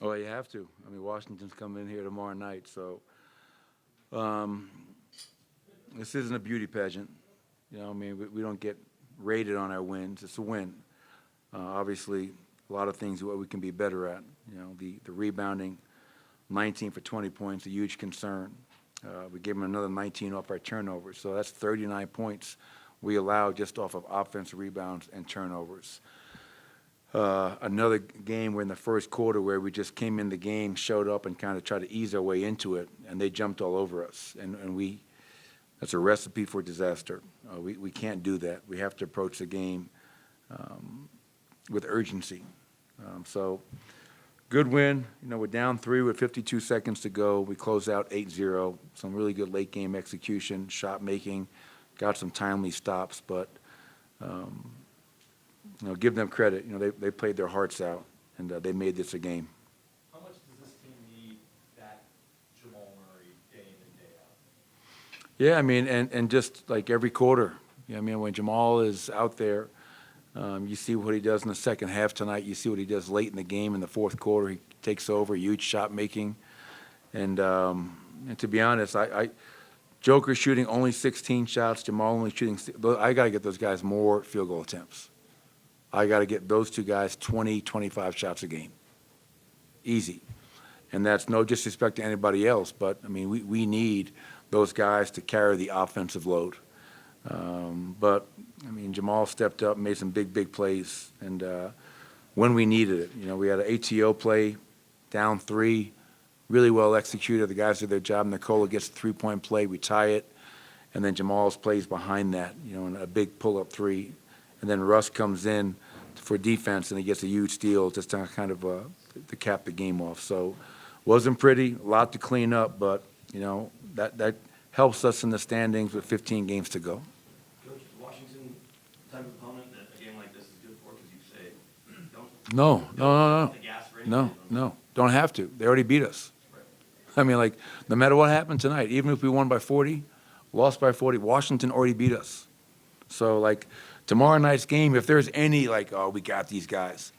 Oh, you have to. I mean, Washington's coming in here tomorrow night, so um, this isn't a beauty pageant. You know, I mean, we don't get rated on our wins. It's a win. Obviously, a lot of things what we can be better at. You know, the rebounding, 19 for 20 points, a huge concern. We gave them another 19 off our turnovers, so that's 39 points we allowed just off of offensive rebounds and turnovers. Another game where in the first quarter where we just came in the game, showed up, and kind of tried to ease our way into it, and they jumped all over us. And that's a recipe for disaster. We can't do that. We have to approach the game with urgency. So good win. You know, we're down 3 with 52 seconds to go. We closed out 8-0. Some really good late game execution, shot making, got some timely stops, but you know, give them credit. You know, they played their hearts out, and they made this a game. How much does this team need that Jamal Murray day in and day out? Yeah, I mean, and just like every quarter, you know, I mean, when Jamal is out there, you see what he does in the second half tonight. You see what he does late in the game in the fourth quarter. He takes over, huge shot making, and to be honest, Joker shooting only 16 shots, Jamal only shooting. I got to get those guys more field goal attempts. I got to get those two guys 20, 25 shots a game. Easy. And that's no disrespect to anybody else, but, I mean, we need those guys to carry the offensive load. But, I mean, Jamal stepped up, made some big plays, and when we needed it. You know, we had an ATO play, down 3, really well executed. The guys did their job. Nikola gets a three-point play. We tie it. And then Jamal's plays behind that, you know, and a big pull-up 3. And then Russ comes in for defense, and he gets a huge steal just to kind of to cap the game off. So wasn't pretty, a lot to clean up, but, you know, that helps us in the standings with 15 games to go. Coach, is Washington the type of opponent that a game like this is good for? Because you say, No. the gas for anything. No. Don't have to. They already beat us. Right. I mean, like, no matter what happened tonight, even if we won by 40, lost by 40, Washington already beat us. So, like, tomorrow night's game, if there's any, like, oh, we got these guys,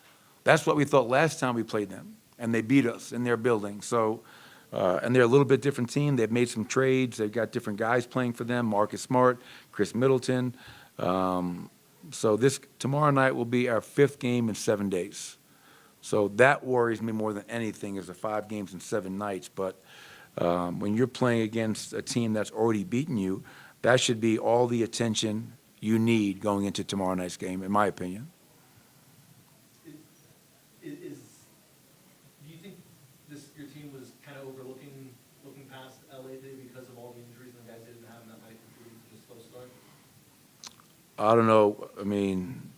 that's what we thought last time we played them, and they beat us in their building. So, and they're a little bit different team. They've made some trades. They've got different guys playing for them, Marcus Smart, Chris Middleton. So this tomorrow night will be our 5th game in 7 days. So that worries me more than anything is the 5 games in 7 nights. But when you're playing against a team that's already beaten you, that should be all the attention you need going into tomorrow night's game, in my opinion. Do you think your team was kind of looking past LA today because of all the injuries and the guys they didn't have, and that might contribute to the slow start? I don't know. I mean,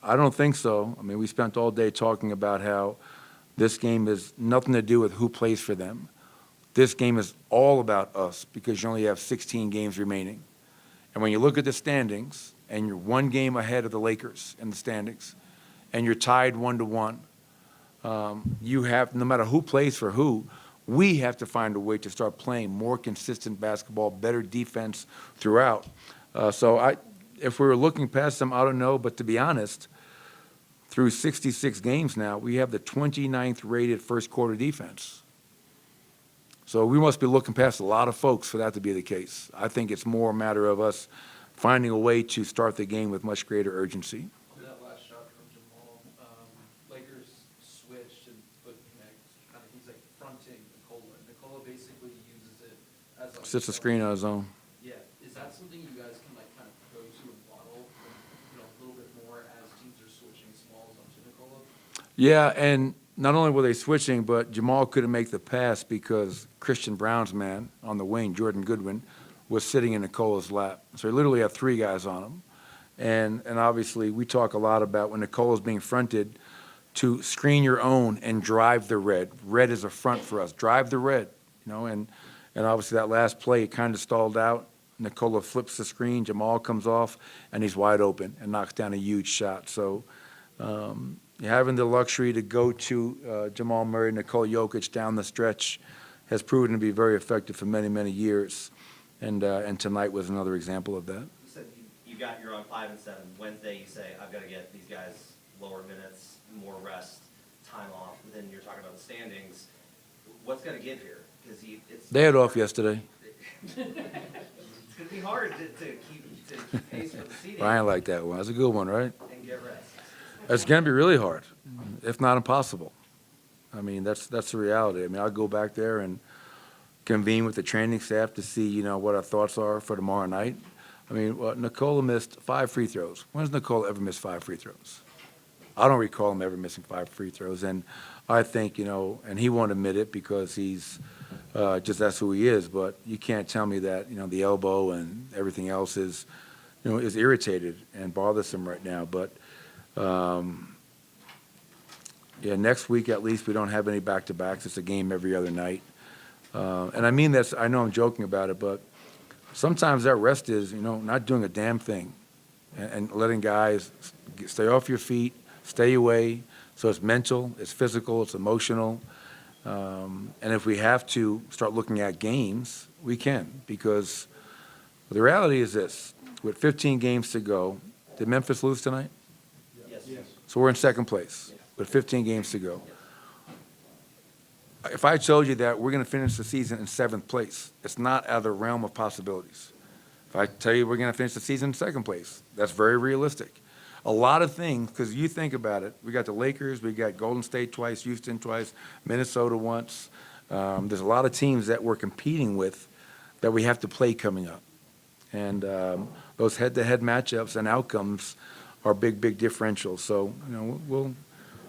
I don't think so. I mean, we spent all day talking about how this game has nothing to do with who plays for them. This game is all about us because you only have 16 games remaining. And when you look at the standings, and you're 1 game ahead of the Lakers in the standings, and you're tied 1-1, you have, no matter who plays for who, we have to find a way to start playing more consistent basketball, better defense throughout. So if we were looking past them, I don't know. But to be honest, through 66 games now, we have the 29th rated first quarter defense. So we must be looking past a lot of folks for that to be the case. I think it's more a matter of us finding a way to start the game with much greater urgency. On that last shot from Jamal, Lakers switched and put kind of he's like fronting Nikola. Nikola basically uses it as like Sits a screen on his own. Yeah, is that something you guys can like kind of go to and bottle, a little bit more as teams are switching smalls onto Nikola? Yeah, and not only were they switching, but Jamal couldn't make the pass because Christian Brown's man on the wing, Jordan Goodwin, was sitting in Nikola's lap. So he literally had 3 guys on him. And obviously we talk a lot about when Nikola's being fronted to screen your own and drive the red. Red is a front for us. Drive the red, and obviously that last play kind of stalled out. Nikola flips the screen, Jamal comes off, and he's wide open and knocks down a huge shot. So having the luxury to go to Jamal Murray, Nikola Jokic down the stretch has proven to be very effective for many, many years. And tonight was another example of that. You said you're on 5 and 7. Wednesday, you say, I've got to get these guys lower minutes, more rest, time off, and then you're talking about the standings. What's got to give here? Because it's. They had off yesterday. It's going to be hard to keep pace for the seeding Ryan liked that one. That's a good one, right? and get rest. It's going to be really hard, if not impossible. I mean, that's the reality. I mean, I'll go back there and convene with the training staff to see, you know, what our thoughts are for tomorrow night. I mean, well, Nicola missed 5 free throws. When's Nicola ever missed 5 free throws? I don't recall him ever missing 5 free throws. And I think, you know, and he won't admit it because he's just that's who he is. But you can't tell me that, you know, the elbow and everything else is, you know, is irritated and bothersome right now. But yeah, next week at least we don't have any back-to-backs. It's a game every other night. And I mean that's, I know I'm joking about it, but sometimes that rest is, you know, not doing a damn thing and letting guys stay off your feet, stay away. So it's mental, it's physical, it's emotional. And if we have to start looking at games, we can, because the reality is this. With 15 games to go, did Memphis lose tonight? Yes. So we're in second place with 15 games to go. If I told you that we're going to finish the season in 7th place, it's not out of the realm of possibilities. If I tell you we're going to finish the season in 2nd place, that's very realistic. A lot of things, because you think about it, we got the Lakers, we got Golden State twice, Houston twice, Minnesota once. There's a lot of teams that we're competing with that we have to play coming up. And those head-to-head matchups and outcomes are big, big differentials. So, you know, we'll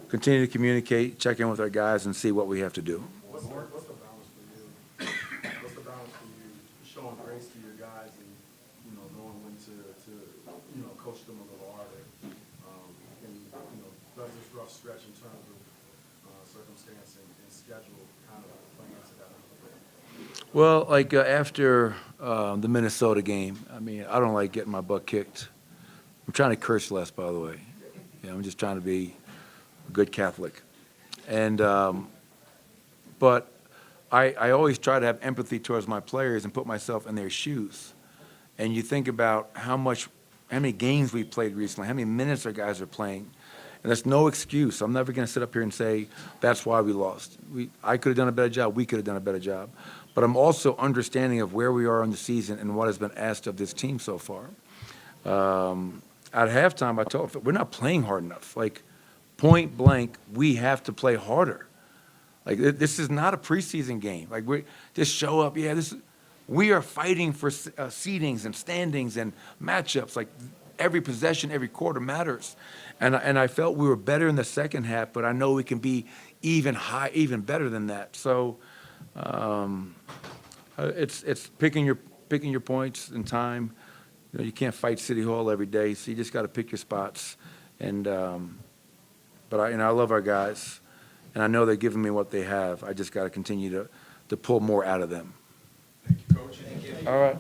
continue to communicate, check in with our guys, and see what we have to do. What's the balance for you? What's the balance for you showing grace to your guys and, you know, knowing when to you know, coach them a little harder? And, you know, does this rough stretch in terms of circumstance and schedule kind of play into that a little bit? Well, like after the Minnesota game, I mean, I don't like getting my butt kicked. I'm trying to curse less, by the way. You know, I'm just trying to be a good Catholic. And but I always try to have empathy towards my players and put myself in their shoes. And you think about how many games we played recently, how many minutes our guys are playing. And that's no excuse. I'm never going to sit up here and say that's why we lost. I could have done a better job. We could have done a better job. But I'm also understanding of where we are in the season and what has been asked of this team so far. At halftime, I told them, we're not playing hard enough. Like, point blank, we have to play harder. Like, this is not a preseason game. Like, we just show up. Yeah, we are fighting for seedings and standings and matchups. Like, every possession, every quarter matters. And I felt we were better in the second half, but I know we can be even better than that. So it's picking your points in time. You know, you can't fight City Hall every day, so you just got to pick your spots. And but I love our guys, and I know they're giving me what they have. I just got to continue to pull more out of them. Thank you, Coach. All right.